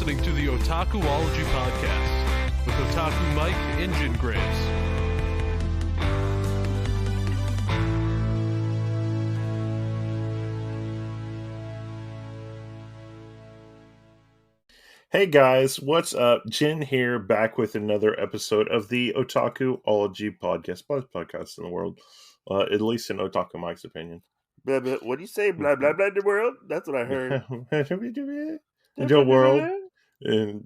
listening to the Otakuology podcast with Otaku Mike and Jin Graves. Hey guys, what's up? Jin here, back with another episode of the Otakuology podcast, best podcast in the world, at least in Otaku Mike's opinion. Blah, blah, what do you say? Blah blah blah. The world. That's what I heard. The world and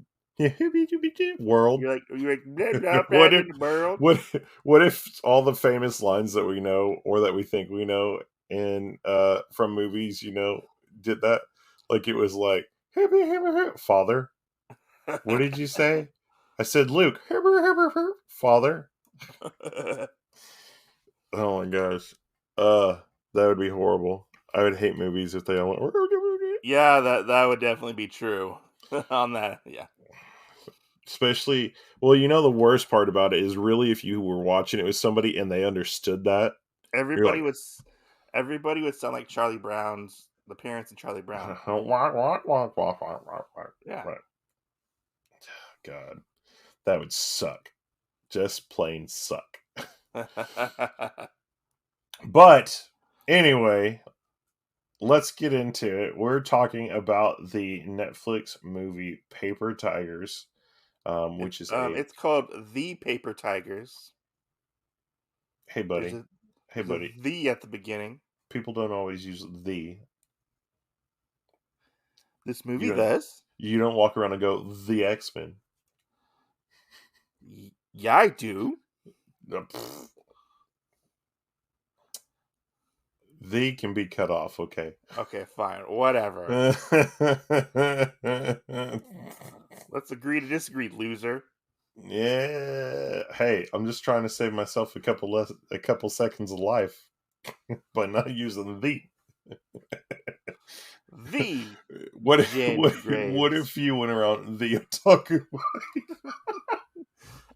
world. You're like blah blah blah. What In if the world. what if all the famous lines that we know or that we think we know in from movies, did that? Like it was like father. What did you say? I said Luke. Father. Oh my gosh. That would be horrible. I would hate movies if they all went. Yeah, that would definitely be true on that. Yeah. Especially, well, the worst part about it is really if you were watching it with somebody and they understood that. Everybody would sound like Charlie Brown's the parents in Charlie Brown. Yeah. Right. God, that would suck. Just plain suck. But anyway, let's get into it. We're talking about the Netflix movie Paper Tigers, which is it's called The Paper Tigers. Hey buddy. There's a the at the beginning. People don't always use the. This movie does. You don't walk around and go the X-Men. Yeah, I do. The can be cut off, okay. Okay, fine. Whatever. Let's agree to disagree, loser. Yeah. Hey, I'm just trying to save myself a couple seconds of life by not using the. The what if you went around the Otaku?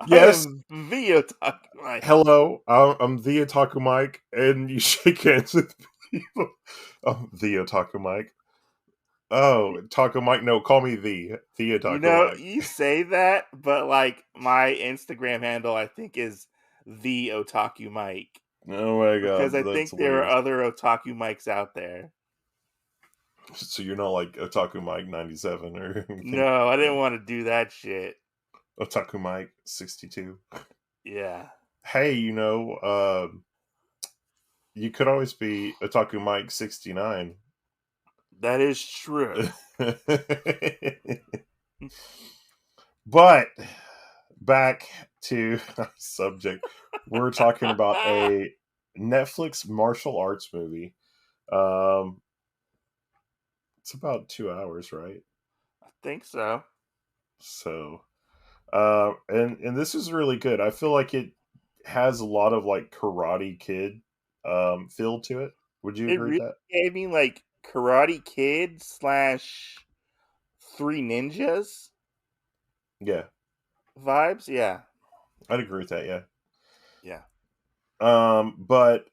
Yes, the Otaku Mike. Hello, I'm the Otaku Mike, and you shake hands with people. I'm the Otaku Mike. Oh, Taco Mike. No, call me the Otaku Mike. You say that, but like my Instagram handle, I think is the Otaku Mike. Oh my god! Because I think there are other Otaku Mikes out there. So you're not like Otaku Mike 97 or anything? No, I didn't want to do that shit. Otaku Mike 62. Yeah. Hey, you could always be Otaku Mike 69. That is true. But back to our subject. We're talking about a Netflix martial arts movie. It's about 2 hours, right? I think so. So, and this is really good. I feel like it has a lot of like Karate Kid feel to it. Would you agree with that? I mean, like Karate Kid / Three Ninjas. Yeah. Vibes, yeah. I'd agree with that, yeah. Yeah. But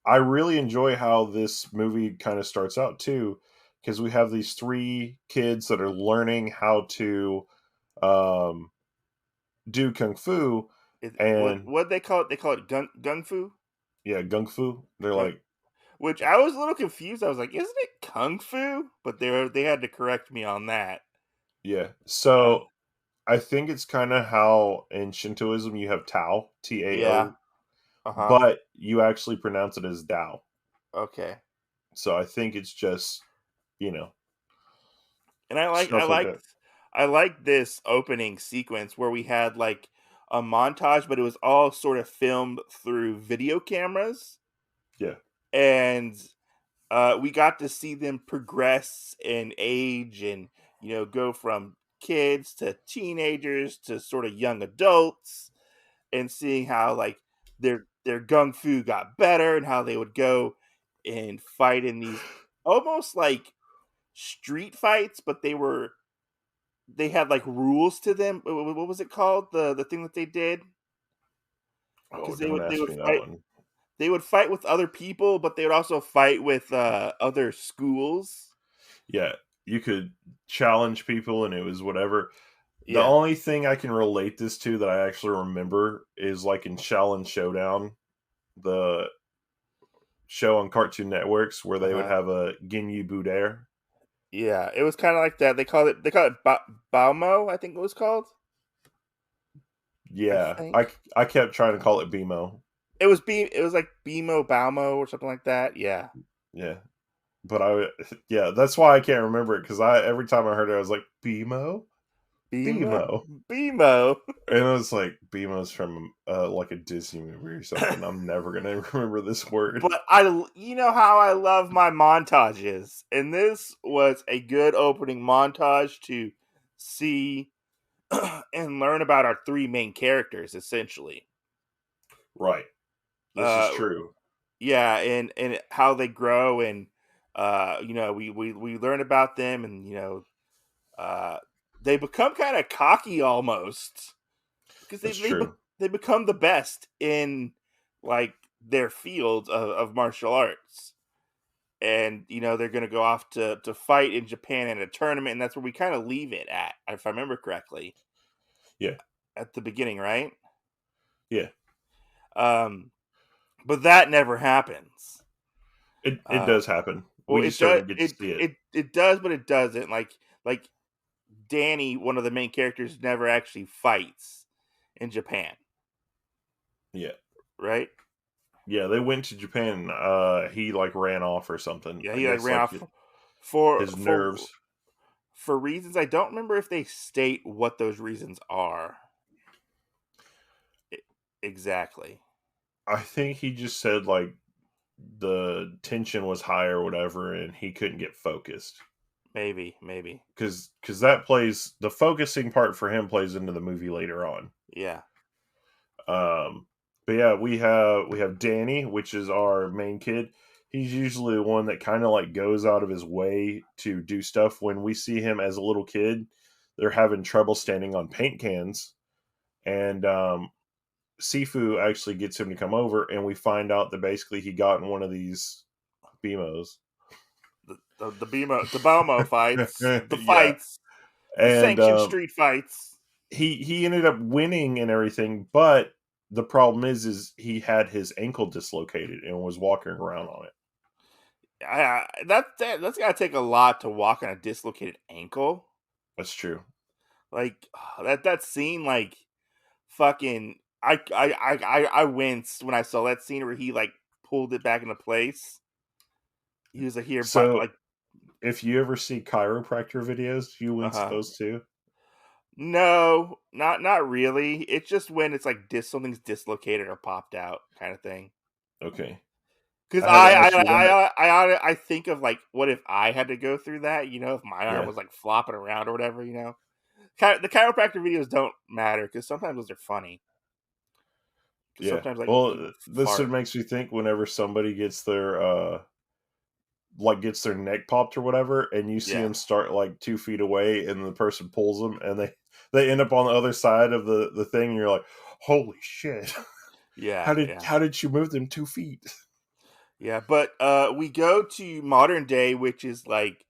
I really enjoy how this movie kind of starts out too, because we have these 3 kids that are learning how to do kung fu. What they call it? They call it gung fu. Yeah, gung fu. They're like, which I was a little confused. I was like, "Isn't it kung fu?" But they had to correct me on that. Yeah. So I think it's kind of how in Shintoism you have Tao, Tao, yeah. But you actually pronounce it as Dao. Okay. So I think it's just, And I like this opening sequence where we had like a montage, but it was all sort of filmed through video cameras. Yeah. And we got to see them progress in age and, go from kids to teenagers to sort of young adults, and seeing how like their gung fu got better and how they would go and fight in these almost like street fights, but they had like rules to them. What was it called? The thing that they did? Because they would fight with other people, but they would also fight with other schools. Yeah. you could challenge people and it was whatever. The Yeah. only thing I can relate this to that I actually remember is like in Shaolin Showdown, the show on Cartoon Networks where they would Uh-huh. have a Ginyu Budare. Yeah, it was kind of like that. They call it Baomo, I think it was called. I Yeah, think I kept trying to call it BMO. it was like Bimo Baomo or something like that. Yeah. Yeah, but yeah, that's why I can't remember it because every time I heard it, I was like BMO, Bimo BMO, Bimo. and it was like BMO's from like a Disney movie or something. I'm never gonna remember this word. But you know how I love my montages, and this was a good opening montage to see and learn about our three main characters, essentially. Right, this is Uh, true. yeah, and how they grow, and you know, we learn about them, and you know, uh, they become kind of cocky almost because That's true. they become the best in like their field of martial arts. And you know they're going to go off to fight in Japan in a tournament, and that's where we kind of leave it at, if I remember correctly, Yeah, at the beginning, right? yeah. Um, but that never happens. It Uh, does happen. well, We just don't get to see it. it does, but it doesn't. Like Danny, one of the main characters, never actually fights in Japan, Yeah. right? Yeah, they went to Japan. He like ran off or something. Yeah, I he like guess ran like off for his for nerves. for reasons I don't remember if they state what those reasons are e- exactly. I think he just said like the tension was high or whatever, and he couldn't get focused Maybe. because that plays the focusing part for him plays into the movie later on. Yeah. But yeah, we have Danny, which is our main kid. He's usually the one that kind of like goes out of his way to do stuff. When we see him as a little kid, they're having trouble standing on paint cans, and Sifu actually gets him to come over, and we find out that basically he got in one of these BMOs. The Balmo fights, Yeah, the and sanctioned street fights. he ended up winning and everything, but the problem is he had his ankle dislocated and was walking around on it. That's gotta take a lot to walk on a dislocated ankle. That's true. Like that scene, like fucking. I winced when I saw that scene where he like pulled it back into place. He was like here, but So like if you ever see chiropractor videos, do you wince uh-huh. those too? No, not really. It's just when it's like something's dislocated or popped out kind of thing. Okay. Because I had to ask you that. I think of like, what if I had to go through that? You know, if my arm Yeah. was like flopping around or whatever. You know, the chiropractor videos don't matter because sometimes those are funny. Because Yeah. sometimes like Well, people this fart. makes me think whenever somebody gets their neck popped or whatever, and you see Yeah, them start like 2 feet away, and the person pulls them, and they end up on the other side of the thing, and you're like, holy shit! how yeah, did yeah, how did you move them 2 feet? yeah. But we go to modern day, which is like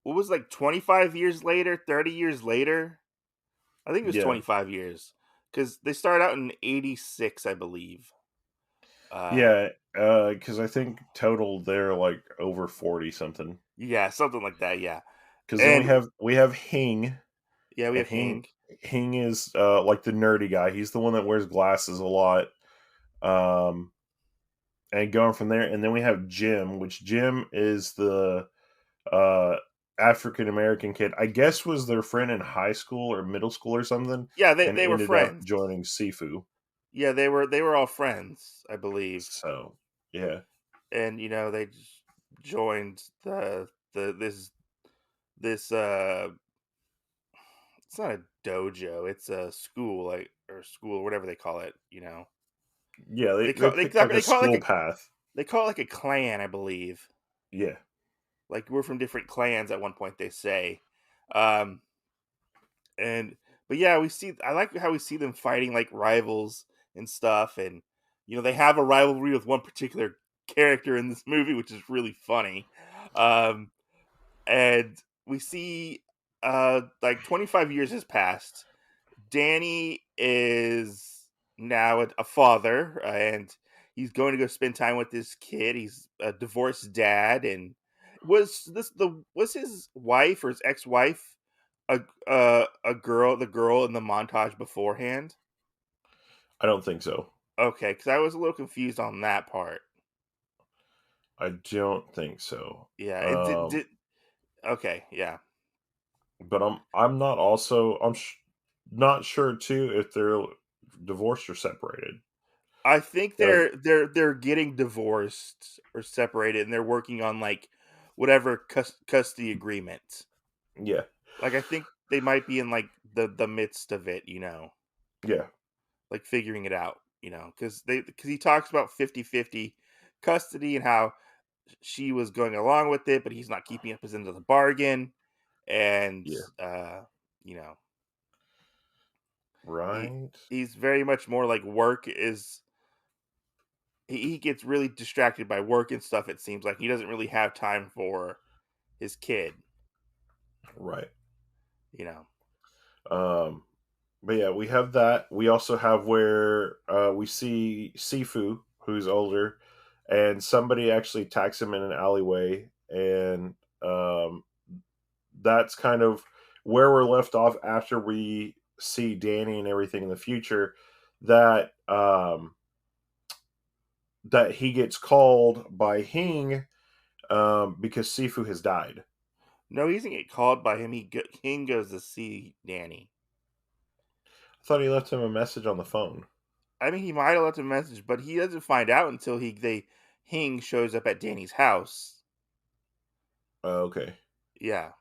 what was like 25 years later, 30 years later. I think it was Yeah, 25 years because they started out in '86, I believe. Uh, yeah. Because I think total they're like over 40 something. yeah, something like that. Yeah, Because then we and have we have Hing, yeah, we and have Hing. Hing is like the nerdy guy. He's the one that wears glasses a lot. Um, and going from there, and then we have Jim, which Jim is the uh African American kid. I guess was their friend in high school or middle school or something, Yeah, and they were ended up friends. joining Sifu. Yeah, they were all friends, I believe, So yeah, and you know they just joined the this it's not a dojo, it's a school like or school whatever they call it. You know yeah. They picked like a they call it school like a path. they call it like a clan, I believe. Yeah, Like we're from different clans at one point they say. Um and but yeah, we see I like how we see them fighting like rivals and stuff, and you know they have a rivalry with one particular character in this movie which is really funny. Um and we see like 25 years has passed. Danny is now a father, and he's going to go spend time with this kid. He's a divorced dad, and was his wife or his ex-wife a girl, the girl in the montage beforehand? I don't think so. Okay, because I was a little confused on that part. I don't think so. Yeah, it did. Okay, yeah. But I'm not also not sure too if they're divorced or separated. I think Yeah, they're getting divorced or separated, and they're working on like whatever custody agreement. yeah, Like I think they might be in like the midst of it, you know, yeah, like figuring it out, you know, because he talks about 50-50 custody and how she was going along with it, but he's not keeping up his end of the bargain, and yeah. you know, Right. he's very much more like work is he gets really distracted by work and stuff. It seems like he doesn't really have time for his kid, Right. you know. Um, but yeah, we have that. We also have where we see Sifu, who's older, and somebody actually attacks him in an alleyway, and um, that's kind of where we're left off after we see Danny and everything in the future. That that he gets called by Hing because Sifu has died. No, he doesn't get called by him. King goes to see Danny. I thought he left him a message on the phone. I mean, he might have left a message, but he doesn't find out until Hing shows up at Danny's house. Okay. Yeah,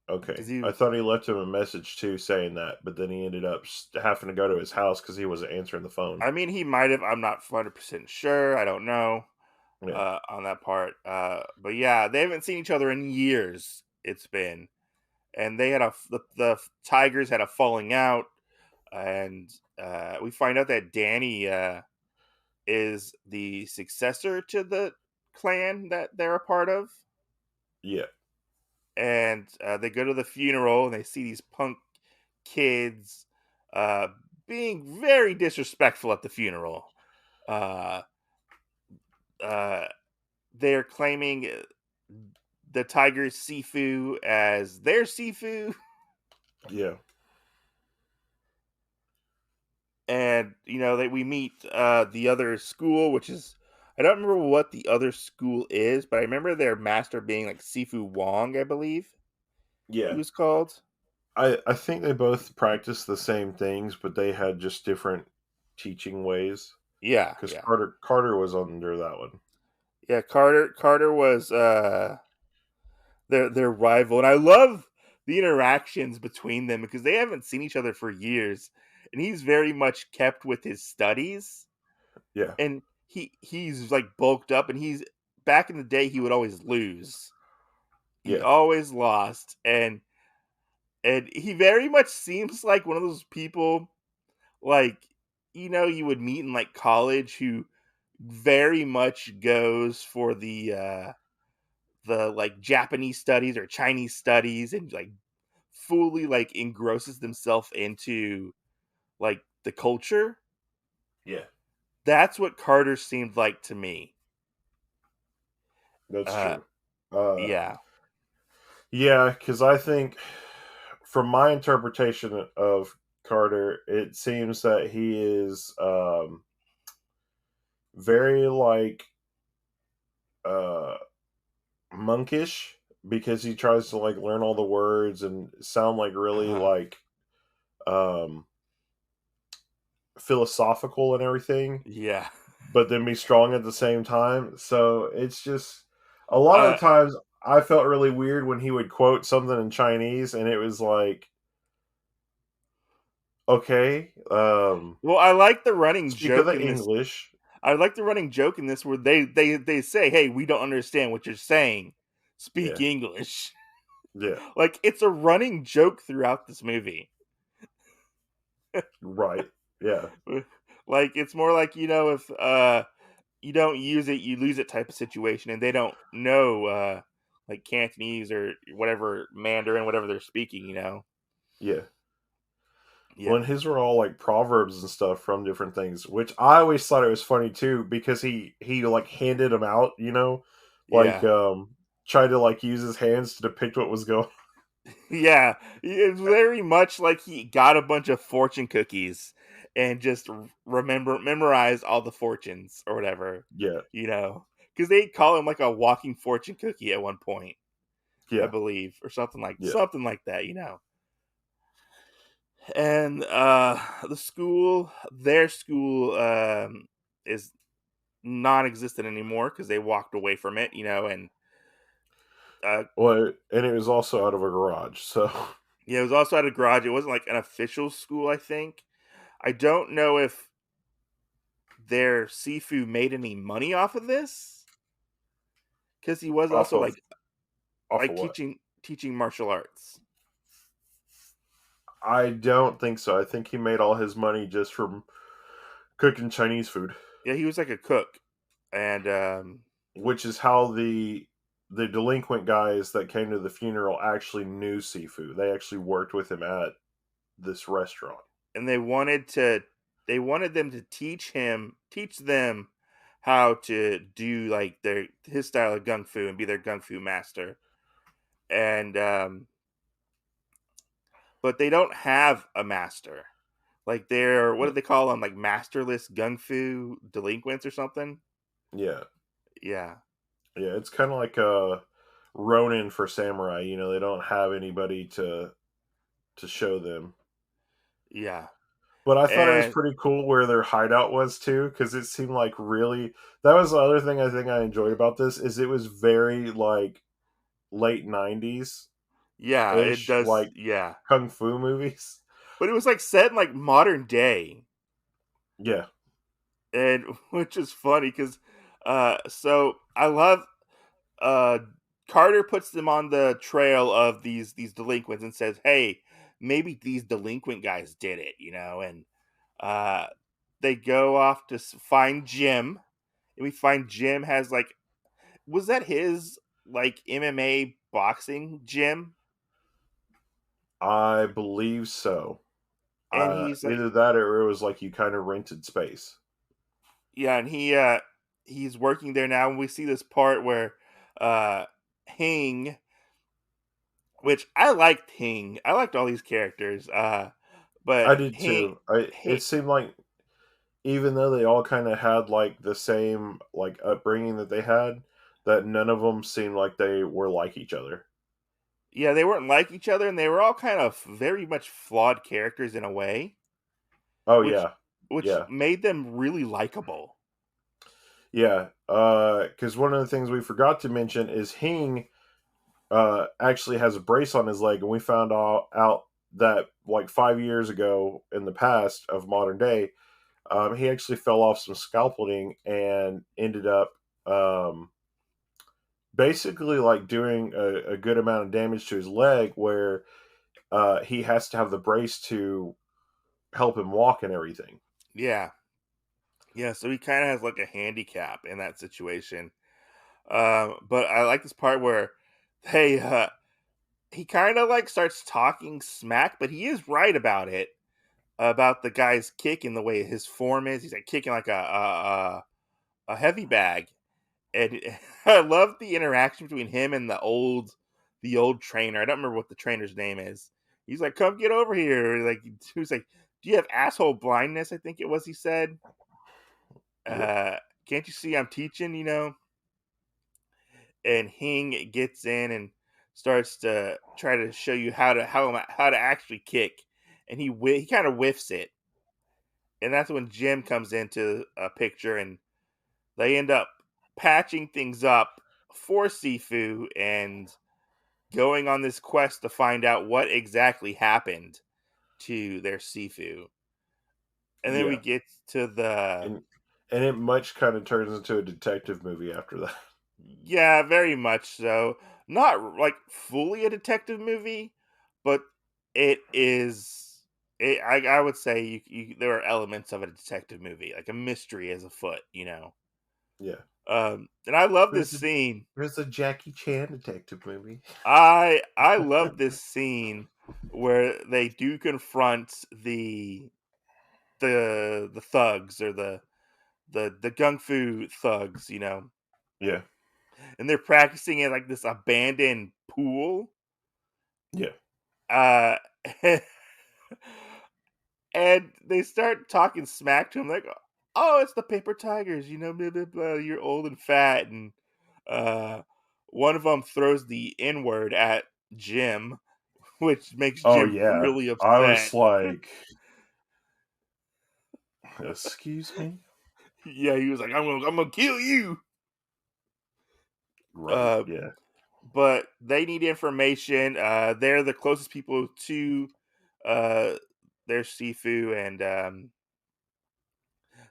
Okay. because he. I thought he left him a message too saying that, but then he ended up having to go to his house because he wasn't answering the phone. I mean, he might have. I'm not 100% sure. I don't know Yeah. on that part. But yeah, they haven't seen each other in years. It's been, and they had the Tigers had a falling out, and we find out that Danny is the successor to the clan that they're a part of. Yeah. And they go to the funeral and they see these punk kids uh, being very disrespectful at the funeral. Uh, uh, they're claiming the tiger's Sifu as their Sifu, Yeah. and you know that we meet the other school, which is I don't remember what the other school is, but I remember their master being like Sifu Wong, I believe he Yeah. was called. I think they both practiced the same things, but they had just different teaching ways. Yeah, Because yeah. Carter was under that one. Yeah, Carter was their rival, and I love the interactions between them because they haven't seen each other for years, and he's very much kept with his studies, Yeah. and he's like bulked up, and he's back in the day he would always lose. He Yeah. always lost, and he very much seems like one of those people like you know you would meet in like college who very much goes for the like Japanese studies or Chinese studies and like fully like engrosses themselves into like the culture. Yeah. That's what Carter seemed like to me. That's Uh true. yeah. Yeah, because I think from my interpretation of Carter, it seems that he is very like uh monkish because he tries to like learn all the words and sound like really Uh-huh. like um philosophical and everything, Yeah. but then be strong at the same time. So it's just a lot of Uh the times I felt really weird when he would quote something in Chinese and it was like, okay, well, I like the running speak of joke the in this. English. I like the running joke in this where they say, "Hey, we don't understand what you're saying. Speak Yeah, English." yeah, Like it's a running joke throughout this movie. right, yeah, Like it's more like, you know, if you don't use it, you lose it type of situation, and they don't know like Cantonese or whatever Mandarin, whatever they're speaking. Yeah. Well, Yeah, and his were all like proverbs and stuff from different things, which I always thought it was funny too because he like handed them out, like yeah. tried to like use his hands to depict what was going. Yeah, it's very much like he got a bunch of fortune cookies and just memorized all the fortunes or whatever, Yeah, because they call him like a walking fortune cookie at one point, I yeah, believe, or yeah. something like that. And their school, is non-existent anymore because they walked away from it, and uh, Well, and it was also out of a garage, so yeah, it was also at a garage. It wasn't like an official school, I think. I don't know if their Sifu made any money off of this because he was off also of like what? teaching martial arts. I don't think so. I think he made all his money just from cooking Chinese food, Yeah, he was like a cook, and which is how the delinquent guys that came to the funeral actually knew Sifu. They actually worked with him at this restaurant. they wanted them to teach them how to do like his style of gung fu and be their gung fu master, and but they don't have a master. Like they're what do Yeah, they call them? Like masterless gung fu delinquents or something. yeah, Yeah, yeah. It's kind of like a Ronin for samurai. They don't have anybody to show them. yeah, But I thought it was and pretty cool where their hideout was too, because it seemed like really. That was the other thing I think I enjoyed about this is it was very like late '90s yeah, it ish, does. like Yeah, kung fu movies. but it was like set in like modern day, Yeah, and which is funny because, so I love uh Carter puts them on the trail of these delinquents and says, "Hey, maybe these delinquent guys did it," and uh they go off to find Jim, and we find Jim has like was that his like MMA boxing gym? I believe so. And he's like, Either that or it was like you kind of rented space. yeah, and he's working there now, and we see this part where uh Hing, which I liked Hing. I liked all these characters. But I did too. It Hing seemed like even though they all kind of had like the same like upbringing that they had, that none of them seemed like they were like each other. yeah, they weren't like each other, and they were all kind of very much flawed characters in a way, Oh which yeah, which yeah, made them really likable. yeah. Because one of the things we forgot to mention is Hing actually has a brace on his leg, and we found out that like 5 years ago in the past of modern day, he actually fell off some scaffolding and ended up basically like doing a good amount of damage to his leg, where he has to have the brace to help him walk and everything. Yeah, yeah. So he kind of has like a handicap in that situation. But I like this part where they he kind of like starts talking smack, but he is right about it, about the guy's kick and the way his form is. He's like kicking like a heavy bag, and I love the interaction between him and the old trainer. I don't remember what the trainer's name is. He's like, "Come get over here!" Like he was like, "Do you have asshole blindness?" I think it was. He said, Yeah, uh, "Can't you see I'm teaching?" And Hing gets in and starts to try to show you how to actually kick, and he kind of whiffs it, and that's when Jim comes into a picture, and they end up patching things up for Sifu and going on this quest to find out what exactly happened to their Sifu. And then we yeah, get to the and it much kind of turns into a detective movie after that. yeah, very much so. Not like fully a detective movie, but it is. I would say there are elements of a detective movie, like a mystery is afoot. Yeah. And I love this There's a scene. there's a Jackie Chan detective movie. I love this scene where they do confront the thugs or the gung fu thugs, Yeah. and they're practicing at like this abandoned pool. Yeah. Uh, and they start talking smack to him like, "Oh, it's the paper tigers, blah, blah, blah, you're old and fat." And uh, one of them throws the N word at Jim, which makes Oh Jim yeah. really I upset. was like, excuse me? Yeah, he was like, I'm gonna kill you." Right. Uh, Yeah. but they need information. They're the closest people to uh, their Sifu, and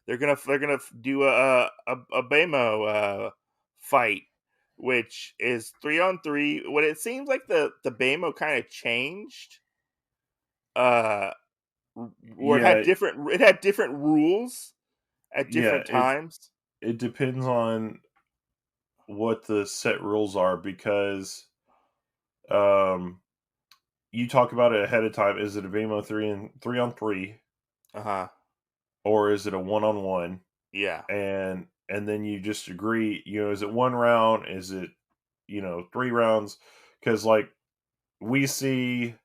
they're gonna do a Bamo fight, which is 3-on-3. What it seems like the Bamo kind of changed. Uh, where Yeah. it had different rules at Yeah. different times. It depends on what the set rules are because um you talk about it ahead of time. Is it a BMO 3-on-3 Uh huh. or is it a 1-on-1? Yeah. And then you just agree, is it 1 round? Is it, 3 rounds? Because like we see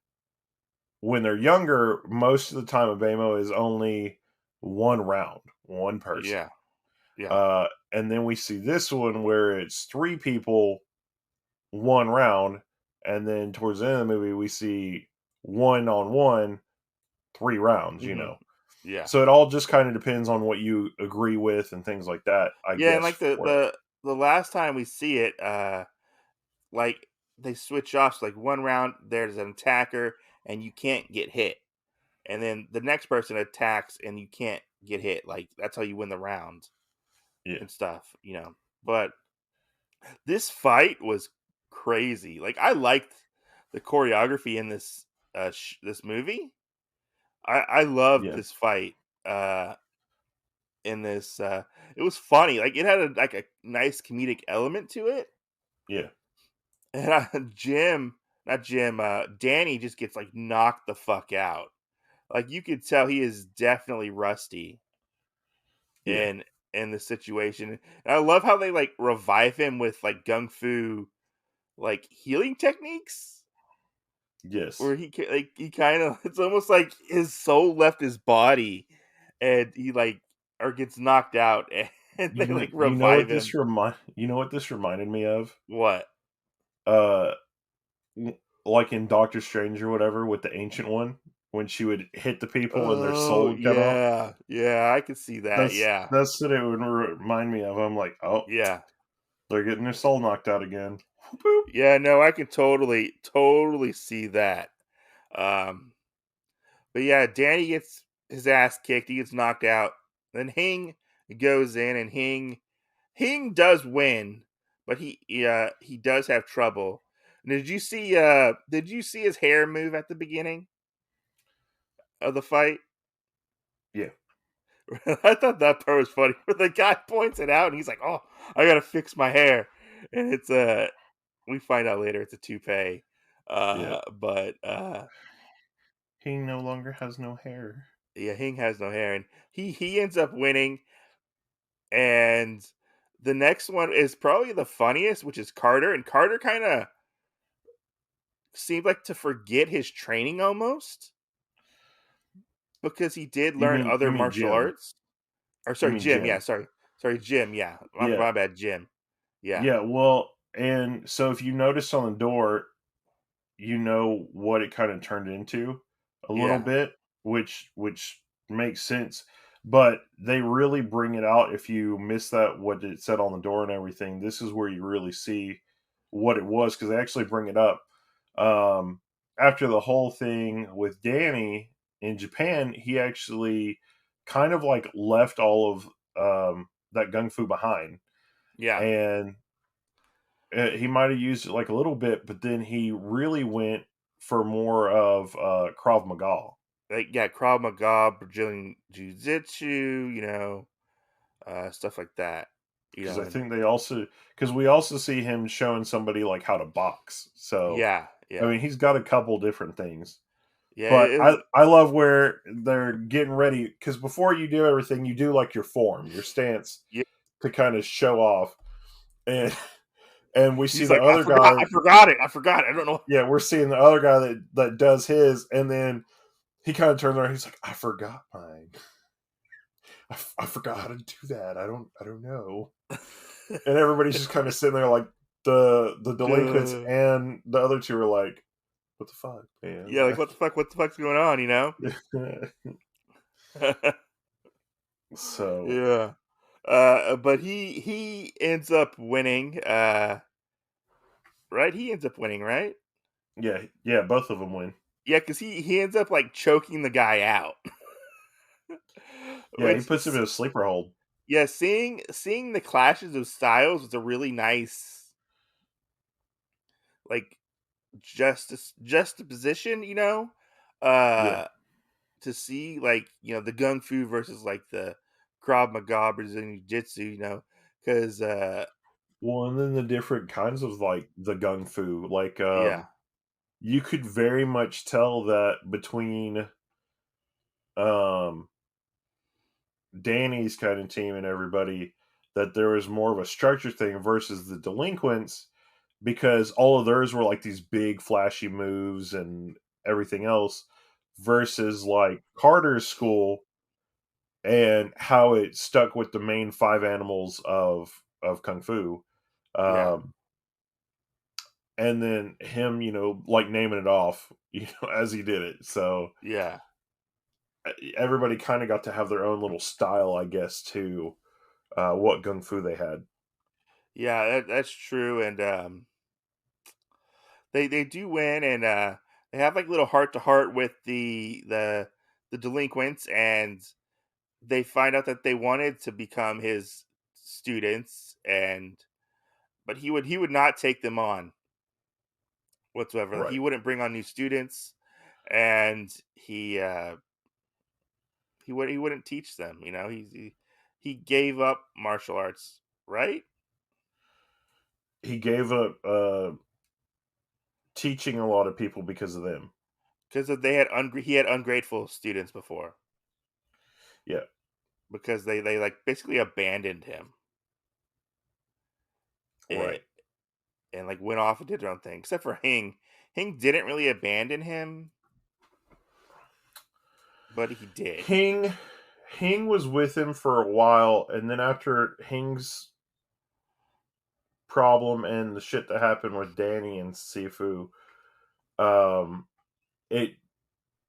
when they're younger, most of the time a BMO is only 1 round, one person. Yeah. Yeah. And then we see this one where it's 3 people, 1 round, and then towards the end of the movie we see 1-on-1, 3 rounds. Hmm. Yeah. So it all just kind of depends on what you agree with and things like that, I Yeah, and guess, like the for it. the last time we see it, like they switch off. So like one round, there's an attacker, and you can't get hit, and then the next person attacks, and you can't get hit. Like that's how you win the round Yeah. and stuff. But this fight was crazy. Like I liked the choreography in this movie. I loved Yeah. this fight. In this, it was funny. Like it had a nice comedic element to it. Yeah. And not Jim, Danny just gets like knocked the fuck out. Like you could tell he is definitely rusty Yeah. in the situation. And I love how they like revive him with like gung fu like healing techniques Yes. where he kind of it's almost like his soul left his body and he like or gets knocked out and they like You know revive what him. this reminded me of? What? Uh like in Doctor Strange or whatever with the ancient one when she would hit the people and their Oh, soul would come out. yeah. Yeah, I could see that, yeah. That's what it would remind me of. I'm like, "Oh, Yeah. they're getting their soul knocked out again." Boop. Yeah, no, I can totally see that. Um, but yeah, Danny gets his ass kicked, he gets knocked out. Then Hing goes in and Hing does win, but he does have trouble. Did you see his hair move at the beginning of the fight? Yeah. I thought that part was funny where the guy points it out and he's like, "Oh, I gotta fix my hair." And it's we find out later it's a toupee. Yeah. But He no longer has no hair. yeah, Hing has no hair and he ends up winning. And the next one is probably the funniest, which is Carter. And Carter kind of seemed like to forget his training almost because he did learn You other mean martial Jim. arts. Or You sorry, mean Jim. Yeah, Jim. sorry, Jim. Yeah, Yeah. my bad, Jim. Yeah, Yeah, well, and so if you notice on the door, you know what it kind of turned into a little yeah, bit, which makes sense. But they really bring it out if you miss that what it said on the door and everything. This is where you really see what it was because they actually bring it up. Um, After the whole thing with Danny in Japan, he actually kind of like left all of that gung fu behind, yeah. and he might have used it like a little bit, but then he really went for more of Krav Maga. Like yeah, Krav Maga, Brazilian Jiu Jitsu, stuff like that. You Because know, I and think because we also see him showing somebody like how to box. So yeah, I yeah, mean, he's got a couple different things. yeah. But It was I love where they're getting ready because before you do everything, you do like your form, your stance yeah. to kind of show off, and and we see He's the like, other guy. I forgot it. I forgot it. I don't know. Yeah, we're seeing the other guy that does his, and then he kind of turns around. He's like, I forgot mine. I forgot how to do that. I don't know. And everybody's just kind of sitting there like the delinquents Duh. and the other two are like, what the fuck, man? Yeah, like what the fuck? What the fuck's going on? You know? So Yeah. But he ends up winning. Right? He ends up winning, right? yeah, both of them win. Yeah, because he ends up like choking the guy out. Yeah, he Which, puts him in a sleeper hold. yeah, seeing the clashes of styles was a really nice like juxtaposition, you know, Yeah. uh, to see like the gung fu versus like the Krav Maga Brazilian Jiu Jitsu, because Well, and then the different kinds of like the gung fu, like yeah, you could very much tell that between um Danny's kind of team and everybody that there was more of a structure thing versus the delinquents because all of theirs were like these big flashy moves and everything else versus like Carter's school and how it stuck with the main five animals of kung fu. yeah, Um and then him, like naming it off, as he did it. So yeah, everybody kind of got to have their own little style, I guess, to what gung fu they had. yeah. That's true, and they do win, and they have like little heart to heart with the delinquents, and they find out that they wanted to become his students, and but he would not take them on whatsoever. Like, he Right. wouldn't bring on new students, and he wouldn't teach them. He gave up martial arts, right? He gave up teaching a lot of people because of them. Because he had ungrateful students before, Yeah. because they like basically abandoned him, and, Right. and like went off and did their own thing. Except for Hing. Hing didn't really abandon him, but he did. Hing Hing was with him for a while, and then after Hing's problem and the shit that happened with Danny and Sifu, um, it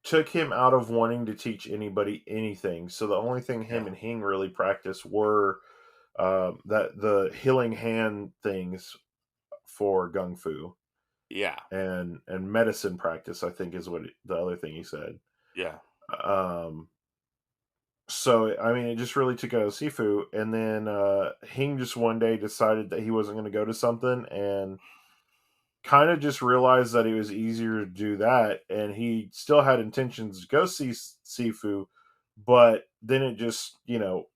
took him out of wanting to teach anybody anything. So the only thing him Yeah, and Hing really practiced were that the healing hand things for gung fu yeah, and medicine practice. I think is the other thing he said. yeah, Um, so I mean, it just really took out of Sifu, and then Hing just one day decided that he wasn't going to go to something, and kind of just realized that it was easier to do that, and he still had intentions to go see Sifu, but then it just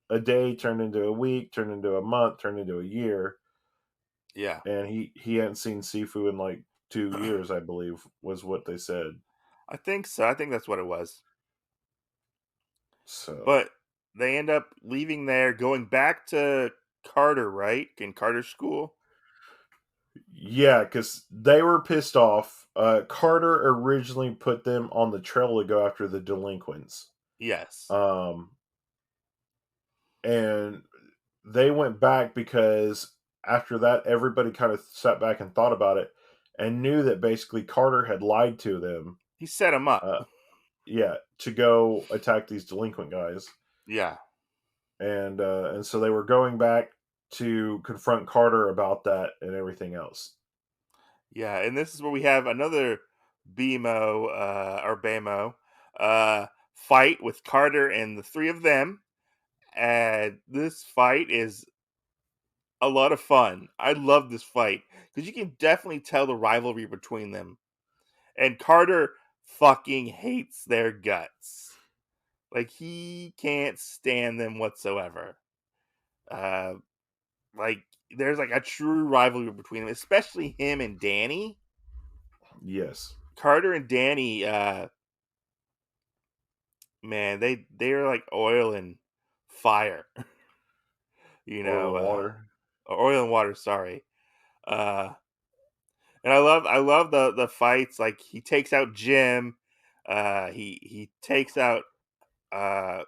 a day turned into a week, turned into a month, turned into a year, yeah. and he hadn't seen Sifu in like 2 years, I believe, was what they said. I think so. I think that's what it was. So But they end up leaving there, going back to Carter, right? In Carter's school. yeah, because they were pissed off. Carter originally put them on the trail to go after the delinquents. Yes. Um, and they went back because after that, everybody kind of sat back and thought about it and knew that basically Carter had lied to them. He set him up. Uh, yeah, to go attack these delinquent guys, Yeah. and so they were going back to confront Carter about that and everything else. Yeah. And this is where we have another BMO fight with Carter and the three of them. And this fight is a lot of fun. I love this fight because you can definitely tell the rivalry between them. And Carter fucking hates their guts. Like, he can't stand them whatsoever. Uh, like there's like a true rivalry between them, especially him and Danny. Yes. Carter and Danny, man, they're like oil and fire, you Oil know, and water. oil and water. Sorry, uh, and I love the fights. Like he takes out Jim, he takes out uh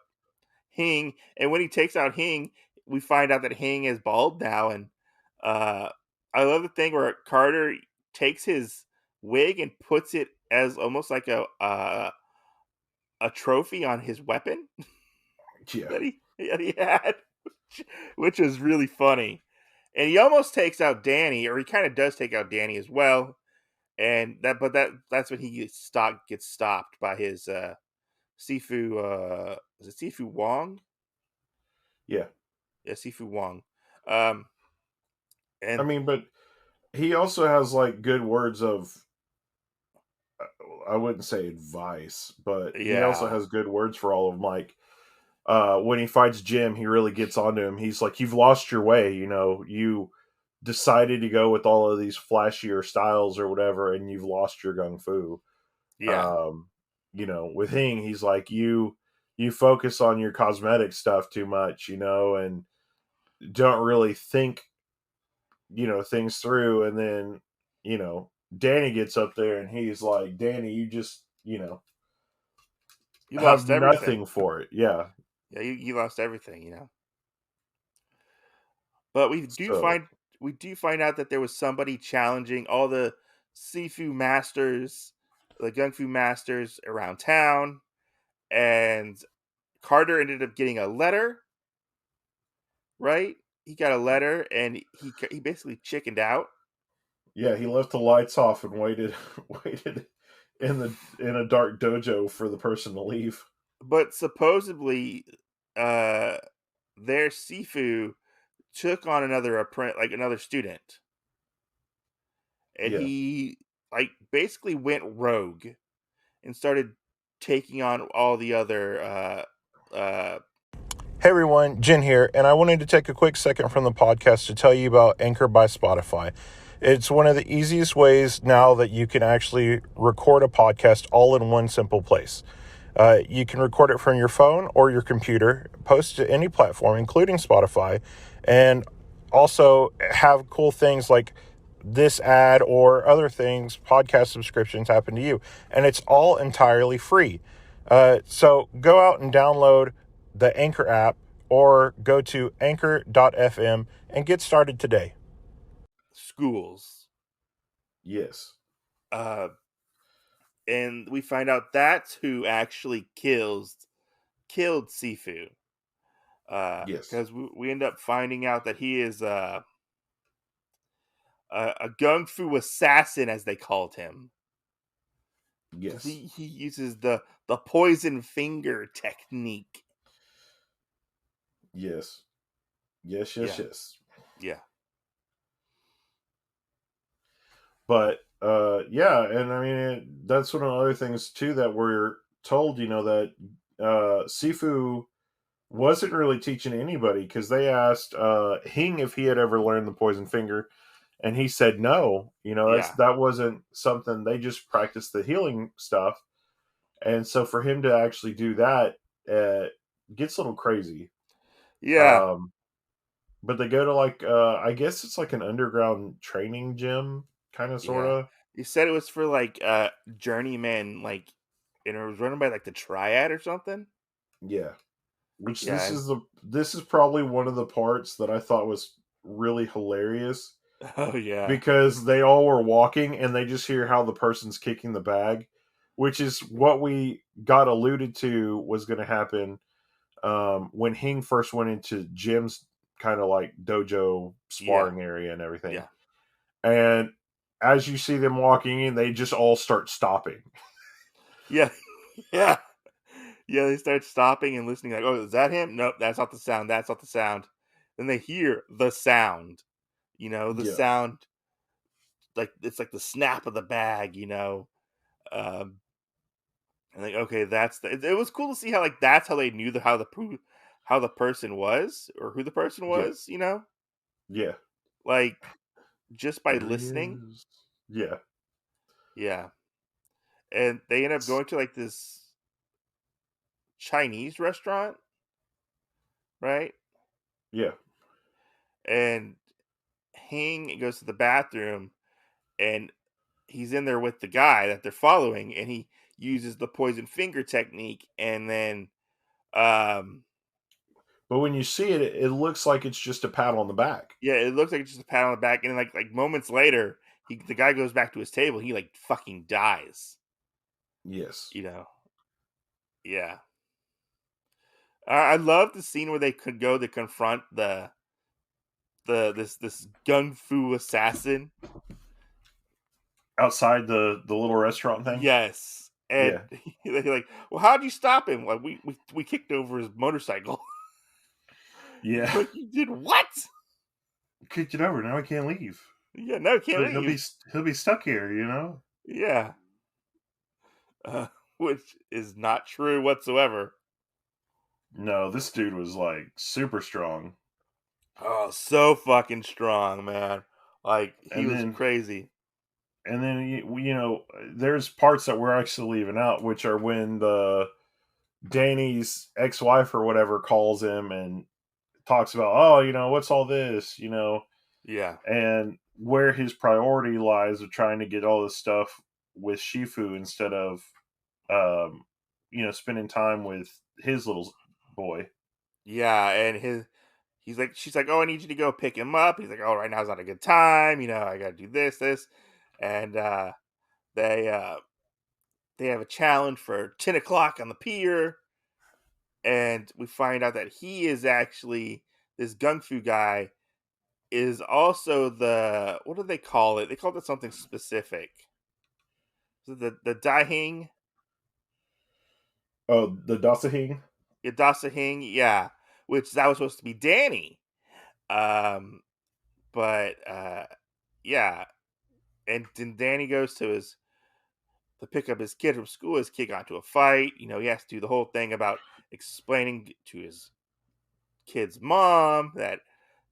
Hing, and when he takes out Hing, we find out that Hing is bald now, and uh, I love the thing where Carter takes his wig and puts it as almost like a trophy on his weapon Yeah. that he had, which is really funny. And he almost takes out Danny, or he kind of does take out Danny as well. And that's when he gets stopped by his Sifu. Is it Sifu Wong? Yeah. Yeah, Sifu Wong. Um, I and mean, but he also has like good words of, I wouldn't say advice, but he also yeah, has good words for all of them. Like when he fights Jim, he really gets onto him. He's like, "You've lost your way. You know, you decided to go with all of these flashier styles or whatever, and you've lost your gung fu." yeah, Um, you know, with Hing, he's like, "You focus on your cosmetic stuff too much, you know, and don't really think, things through." And then, Danny gets up there and he's like, "Danny, you just, you have lost everything. nothing for it." Yeah. Yeah, you lost everything. But So, we do find out that there was somebody challenging all the Sifu masters, the Gung Fu masters around town, and Carter ended up getting a letter. Right? He got a letter, and he basically chickened out. yeah, he left the lights off and waited waited in a dark dojo for the person to leave. But supposedly, uh, their Sifu took on another student, and Yeah. he like basically went rogue and started taking on all the other Hey everyone, Jin here, and I wanted to take a quick second from the podcast to tell you about Anchor by Spotify. It's one of the easiest ways now that you can actually record a podcast all in one simple place. You can record it from your phone or your computer, post to any platform, including Spotify, and also have cool things like this ad or other things, podcast subscriptions happen to you. And it's all entirely free. So go out and download the Anchor app or go to anchor.fm and get started today. schools. Yes. Uh, and we find out that's who actually killed Sifu. Yes. Because we end up finding out that he is a gung fu assassin, as they called him, because Yes. he uses the poison finger technique. Yes. Yes, yes, Yeah, yes. yeah, But yeah, and I mean that's one of the other things too that we're told, that Sifu wasn't really teaching anybody because they asked Hing if he had ever learned the poison finger, and he said no. yeah, That wasn't something, they just practiced the healing stuff, and so for him to actually do that gets a little crazy. yeah, Um, but they go to like I guess it's like an underground training gym, kind of, sort yeah. of. You said it was for like journeyman, like, and it was run by like the Triad or something. Yeah. Which Yeah. this is probably one of the parts that I thought was really hilarious, Oh yeah. because they all were walking and they just hear how the person's kicking the bag, which is what we got alluded to was going to happen when Hing first went into Jim's kind of like dojo Yeah. sparring area and everything. Yeah. And as you see them walking in, they just all start stopping. Yeah. Yeah. Yeah. They start stopping and listening. Like, oh, is that him? Nope, that's not the sound. That's not the sound. Then they hear the sound. The Yeah. sound, like it's like the snap of the bag. Um, and like, okay, it was cool to see how that's how they knew how the person was, or who the person Yeah. was. Yeah. like just by There he listening. is. Yeah. Yeah, and they end up going to like this Chinese restaurant, right? Yeah. And Hing goes to the bathroom, and he's in there with the guy that they're following, and he uses the poison finger technique, and then um But when you see it, it looks like it's just a pat on the back. yeah, it looks like it's just a pat on the back, and like moments later, the guy goes back to his table, he like fucking dies, Yes. you know. Yeah. I love the scene where they could go to confront this gung fu assassin. Outside the little restaurant thing. Yes. And Yeah. they're like, well, how'd you stop him? Like we kicked over his motorcycle. Yeah. Like, you did what? Kicked it over. Now I can't leave. Yeah, no, can't leave. He'll be stuck here. You know. Yeah. Uh, which is not true whatsoever. No, this dude was like super strong. Oh, so fucking strong, man. Like, he And was then crazy. you know, there's parts that we're actually leaving out, which are when the Danny's ex-wife or whatever calls him and talks about, oh, you know, what's all this, you know, Yeah. and where his priority lies of trying to get all this stuff with Shifu instead of, you know, spending time with his little boy. Yeah, and she's like, oh, I need you to go pick him up. He's like, oh, right now's not a good time. You know, I got to do this. And they they have a challenge for 10 o'clock on the pier. And we find out that he is actually, this gung fu guy is also what do they call it? They called it something specific. So the Daihing, Oh, the Dasahing? Dasahing, yeah, which that was supposed to be Danny. Um, but yeah, and then Danny goes to pick up his kid from school. His kid got into a fight. You know, he has to do the whole thing about explaining to his kid's mom that,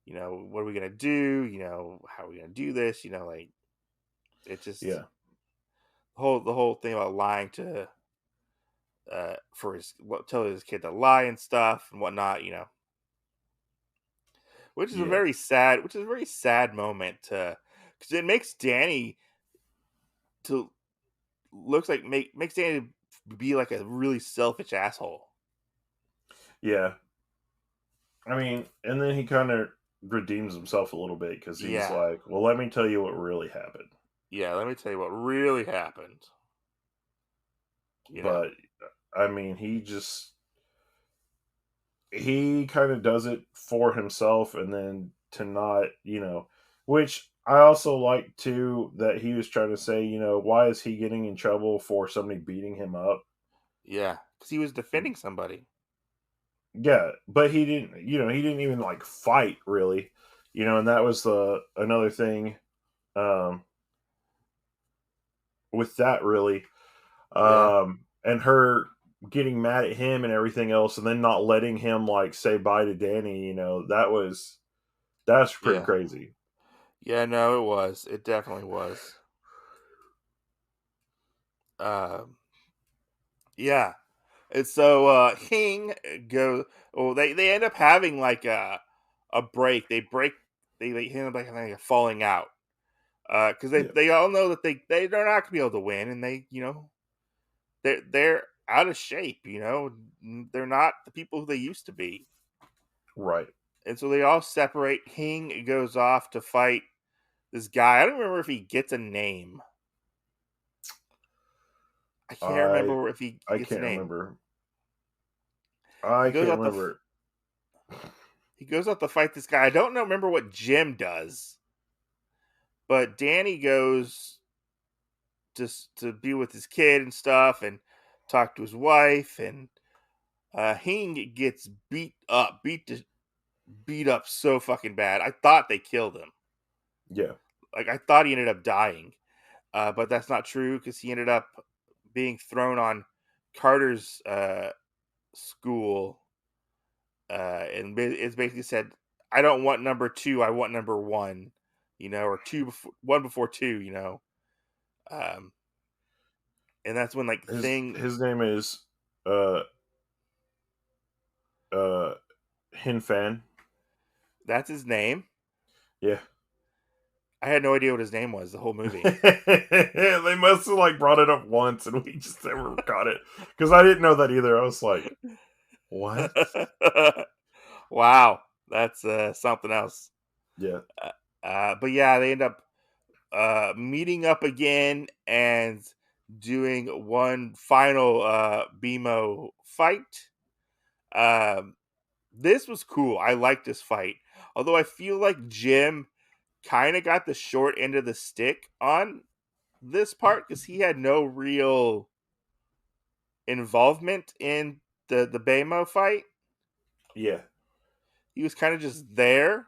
you know, what are we gonna do? You know, how are we gonna do this? You know, like, it just Yeah. the whole thing about lying to for telling his kid to lie and stuff and whatnot. You know, Yeah. which is a very sad moment to, because it makes Danny to looks like makes Danny be like a really selfish asshole. Yeah. I mean, and then he kind of redeems himself a little bit because he's Yeah. like, well, let me tell you what really happened. Yeah, let me tell you what really happened. You know. But I mean, he kind of does it for himself and then to not, you know, which I also like too that he was trying to say, you know, why is he getting in trouble for somebody beating him up? Yeah, because he was defending somebody. Yeah, but he didn't, you know, he didn't even like fight really, you know, and that was the another thing um with that really. Yeah. And her getting mad at him and everything else and then not letting him like say bye to Danny, you know, that's pretty Yeah. crazy. Yeah, no, it was. It definitely was. Um, yeah. And so Hing goes. Oh, they end up having like a break. They end up like having a falling out. Because Yeah. they all know that they're not gonna be able to win, and they're out of shape. You know, they're not the people who they used to be, Right. and so they all separate. Hing goes off to fight this guy. I don't remember if he gets a name. I can't I remember if he I gets a can't name. remember. He I goes can't out to remember. he goes out to fight this guy. I don't remember what Jim does, but Danny goes just to be with his kid and stuff, and talk to his wife. And Hing gets beat up so fucking bad. I thought they killed him. Yeah. Like, I thought he ended up dying, but that's not true because he ended up being thrown on Carter's school, and it's basically said, I don't want number 2, I want number 1, or 1 before 2, um, and that's when like His name is uh uh Hin Fan. that's his name. Yeah. I had no idea what his name was the whole movie. They must have like brought it up once and we just never got it. Because I didn't know that either. I was like, what? Wow, that's something else. Yeah. But yeah, they end up meeting up again and doing one final BMO fight. Um, this was cool. I like this fight. Although I feel like Jim kind of got the short end of the stick on this part because he had no real involvement in the BMO fight. Yeah. He was kind of just there.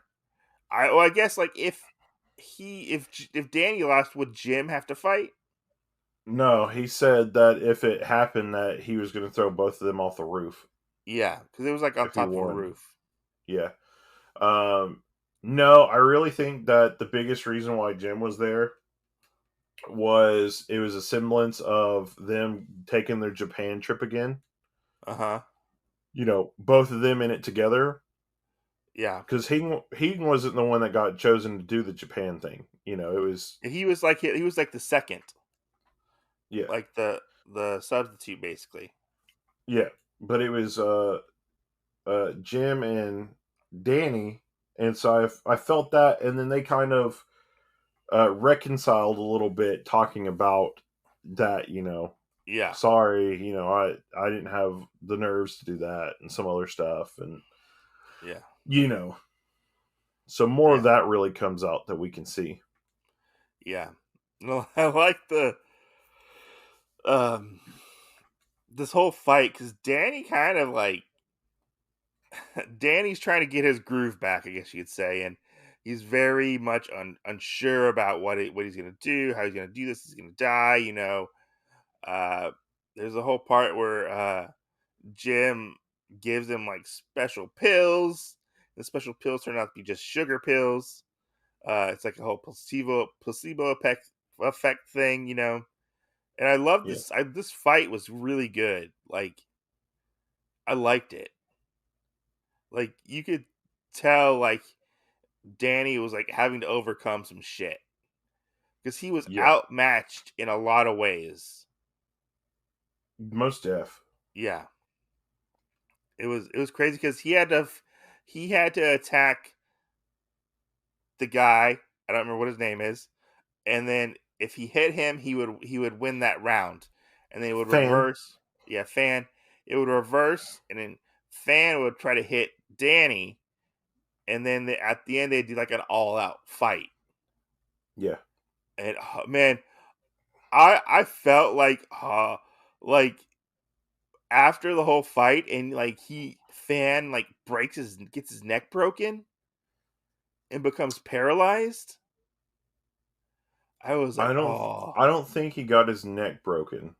I guess like if Danny lost, would Jim have to fight? No, he said that if it happened that he was going to throw both of them off the roof Yeah, because it was like on if he top of a won. roof. Yeah. No, I really think that the biggest reason why Jim was there was it was a semblance of them taking their Japan trip again. Uh-huh. Both of them in it together. Yeah. Because he wasn't the one that got chosen to do the Japan thing. It was He was like the second, yeah, like the substitute basically. yeah. But it was Jim and Danny, and so I felt that, and then they kind of reconciled a little bit, talking about that. Yeah. Sorry, I didn't have the nerves to do that, and some other stuff, and Yeah. So more of Yeah. that really comes out that we can see. Yeah. No, I like the this whole fight because Danny kind of like Danny's trying to get his groove back, I guess you could say, and he's very much unsure about what he's gonna do, how he's gonna do this. He's gonna die. Uh, there's a whole part where Jim gives him like special pills. The special pills turn out to be just sugar pills. It's like a whole placebo effect thing. And I love Yeah. this. This fight was really good. Like I liked it. Like you could tell, like Danny was like having to overcome some shit because he was Yeah. outmatched in a lot of ways. Most def. Yeah, it was crazy because he had to attack the guy. I don't remember what his name is, and then if he hit him, he would win that round, and then it would Fan. reverse. Yeah, Fan. It would reverse, and then Fan would try to hit Danny, and then at the end they do like an all-out fight. Yeah. And man, I felt like after the whole fight, and like Fan like gets his neck broken and becomes paralyzed. I was like, I don't oh, I don't think he got his neck broken.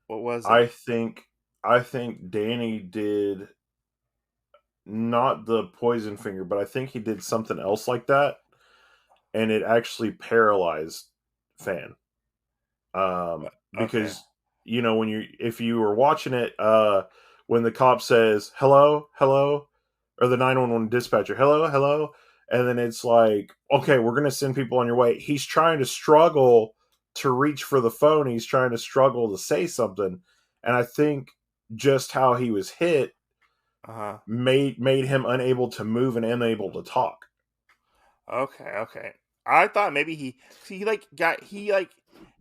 what was it? I think Danny did not the poison finger, but I think he did something else like that, and it actually paralyzed Fan. Okay. Because if you were watching it, when the cop says hello, hello, or the 911 dispatcher, hello, hello, and then it's like, okay, we're gonna send people on your way. He's trying to struggle to reach for the phone. He's trying to struggle to say something, and I think just how he was hit Uh-huh. made him unable to move and unable to talk. Okay. I thought maybe he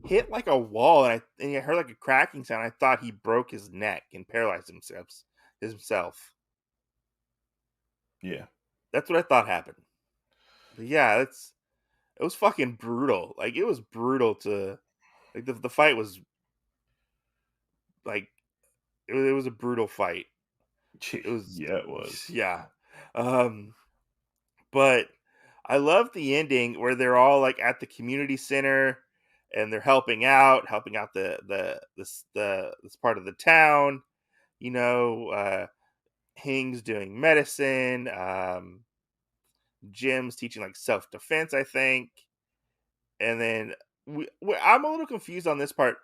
hit like a wall, and I heard like a cracking sound. I thought he broke his neck and paralyzed himself. Yeah. That's what I thought happened. But yeah, it was fucking brutal. Like it was brutal to like the fight was like it was a brutal fight. It was Yeah, it was. yeah. But I love the ending where they're all like at the community center and they're helping out this part of the town. Hing's doing medicine. Jim's teaching like self-defense, I think. And then I'm a little confused on this part.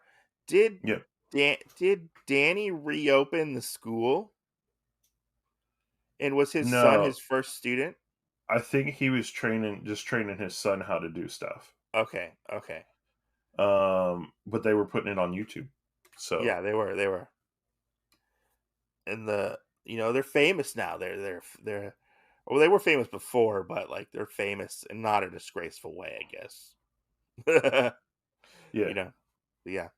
Did Yeah. did Danny reopen the school? And was his son No, his first student? I think he was just training his son how to do stuff. Okay, okay. But they were putting it on YouTube. So Yeah, they were. And they're famous now. They're well, they were famous before, but like they're famous in not a disgraceful way, I guess. yeah. you know. Yeah.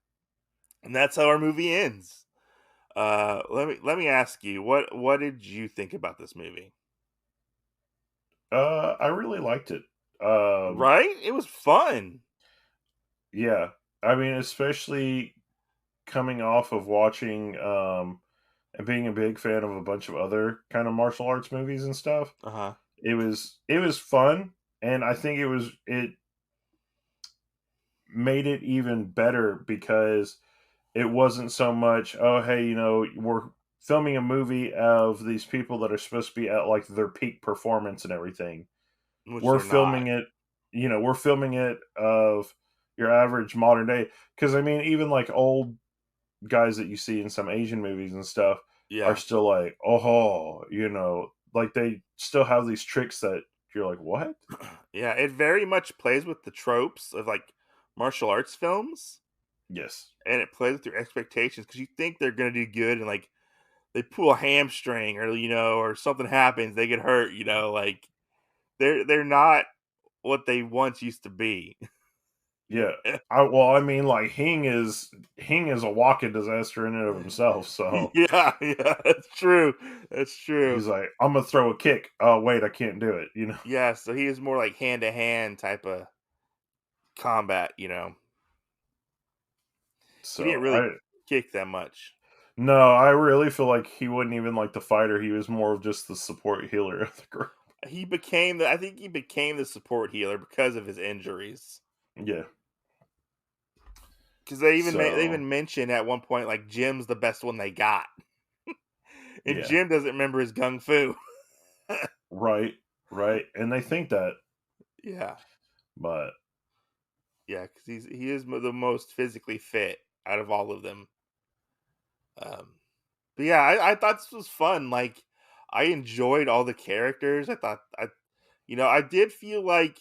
And that's how our movie ends. Let me ask you, what did you think about this movie? I really liked it. Um, Right? It was fun. yeah. I mean, especially coming off of watching and being a big fan of a bunch of other kind of martial arts movies and stuff. Uh-huh. It was fun, and I think it made it even better because it wasn't so much, oh hey, we're filming a movie of these people that are supposed to be at like their peak performance and everything. Which We're they're not. filming it, we're filming it of your average modern day, because I mean, even like old guys that you see in some Asian movies and stuff are Yeah. still like, oh, like they still have these tricks that you're like, what? Yeah, it very much plays with the tropes of like martial arts films, Yes. and it plays with your expectations because you think they're gonna do good, and like they pull a hamstring, or or something happens, they get hurt, like they're not what they once used to be. Yeah. I mean, like Hing is a walking disaster in and of himself. So Yeah, yeah, that's true. That's true. he's like, I'm gonna throw a kick. Oh wait, I can't do it. Yeah, so he is more like hand to hand type of combat. He didn't So really kick that much. no, I really feel like he wasn't even like the fighter. He was more of just the support healer of the group. I think he became the support healer because of his injuries. Yeah. Because they So even mention at one point like Jim's the best one they got, and yeah. Jim doesn't remember his gung fu. Right. Right. And they think that, Yeah, but yeah, because he is the most physically fit out of all of them. But yeah, I thought this was fun. Like, I enjoyed all the characters. I did feel like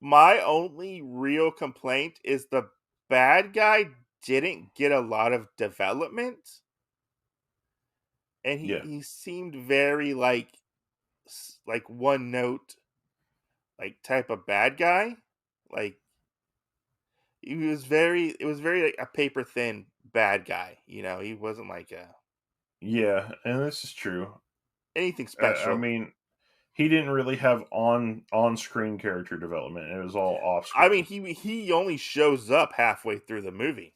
my only real complaint is the bad guy didn't get a lot of development, and he yeah. he seemed very like one note like type of bad guy. Like it was very like a paper thin bad guy. He wasn't like Yeah, and this is true. anything I special. mean, he didn't really have on-screen character development. It was all I mean, off-screen. he only shows up halfway through the movie.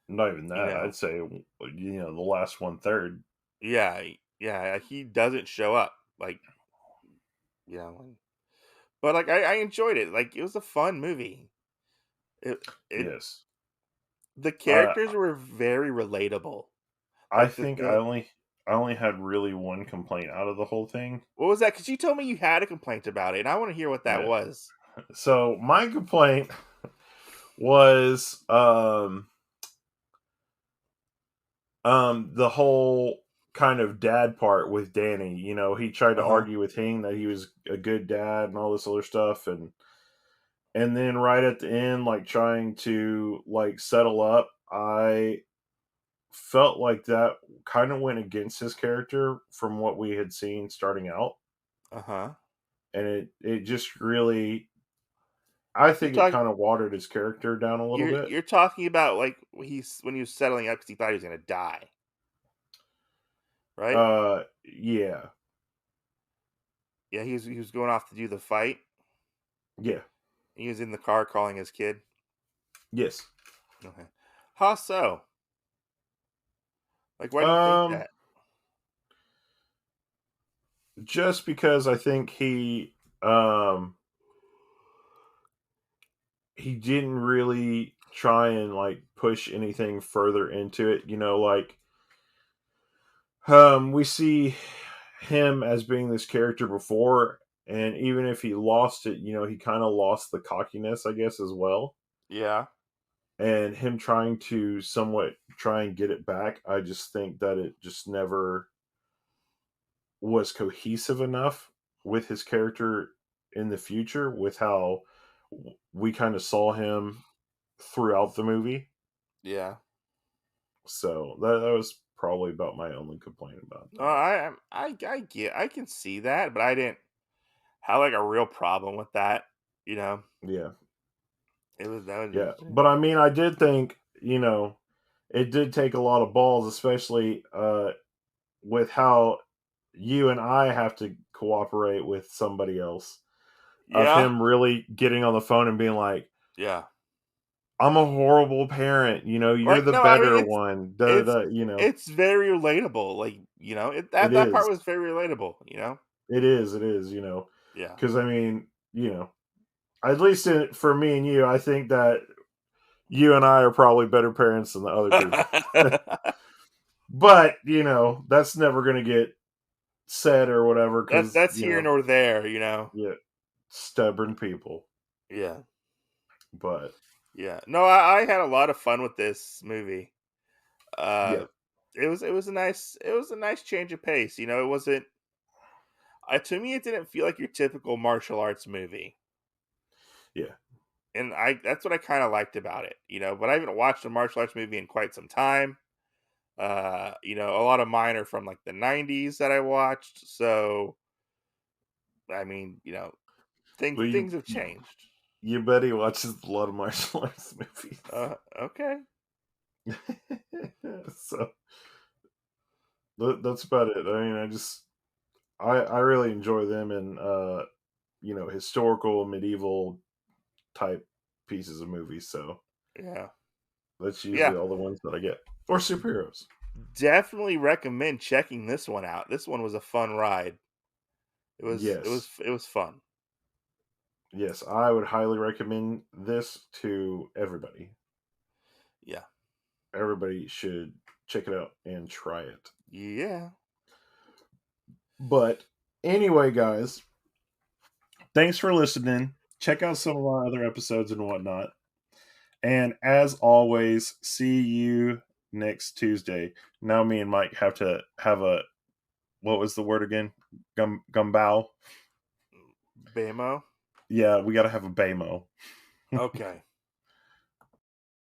Not even You that. know, I'd say, the last one third. yeah, yeah, he doesn't show up. Like, you know, but like I enjoyed it. Like, it was a fun movie. It it Yes. The Uh, characters were very relatable. I Like think I only had really one complaint out of the whole thing. what was that? Because you told me you had a complaint about it, and I want to hear what that Yeah. was. So my complaint was the whole kind of dad part with Danny. He tried to Uh huh. argue with Hing that he was a good dad and all this other stuff, and then right at the end, like trying to like settle up, I felt like that kind of went against his character from what we had seen starting out, Uh huh. and it just really, I You're think it talking. kind of watered his character down a little bit. You're talking about like when he was settling up because he thought he was gonna die, right? Yeah. Yeah, he was going off to do the fight. Yeah. He was in the car calling his kid. Yes. Okay. How so? Like, why do you think um that? just because I think he didn't really try and like push anything further into it, like we see him as being this character before, And even if he lost it, he kind of lost the cockiness, I guess, as well. Yeah. And him trying to somewhat try and get it back, I just think that it just never was cohesive enough with his character in the future, with how we kind of saw him throughout the movie. Yeah. So that was probably about my only complaint about No, that. I can see that, but I didn't have like a real problem with that. You know, Yeah. that was Yeah. interesting. But I mean, I did think, it did take a lot of balls, especially with how you and I have to cooperate with somebody else. Of Yeah. him really getting on the phone and being like, Yeah. I'm a horrible parent, you're Like the no, I mean better one. Da, it's da, da. it's very relatable. Like It that part is. was very relatable. It is, Yeah. because I mean, at least for me and you, I think that you and I are probably better parents than the other people. But, that's never going to get said or whatever because, That's here nor there. yeah, stubborn people. Yeah. But, Yeah. No, I had a lot of fun with this movie. yeah, It was a nice change of pace. It wasn't to me it didn't feel like your typical martial arts movie. yeah. And that's what I kind of liked about it, but I haven't watched a martial arts movie in quite some time. A lot of mine are from like the 90s that I watched. So, I mean, Well, things have changed. you bet he watches a lot of martial arts movies. Okay. So, that's about it. I mean, I really enjoy them in, historical, medieval type pieces of movies. So, Yeah. that's Yeah. usually all the ones that I get. Or superheroes. Definitely recommend checking this one out. This one was a fun ride. Yes. It was fun. Yes, I would highly recommend this to everybody. Yeah. Everybody should check it out and try it. Yeah. But anyway, guys, thanks for listening. Check out some of our other episodes and whatnot. And as always, see you next Tuesday. Now me and Mike have to have what was the word again? Gumbao? Bamo. Yeah, we got to have a BAMO. Okay.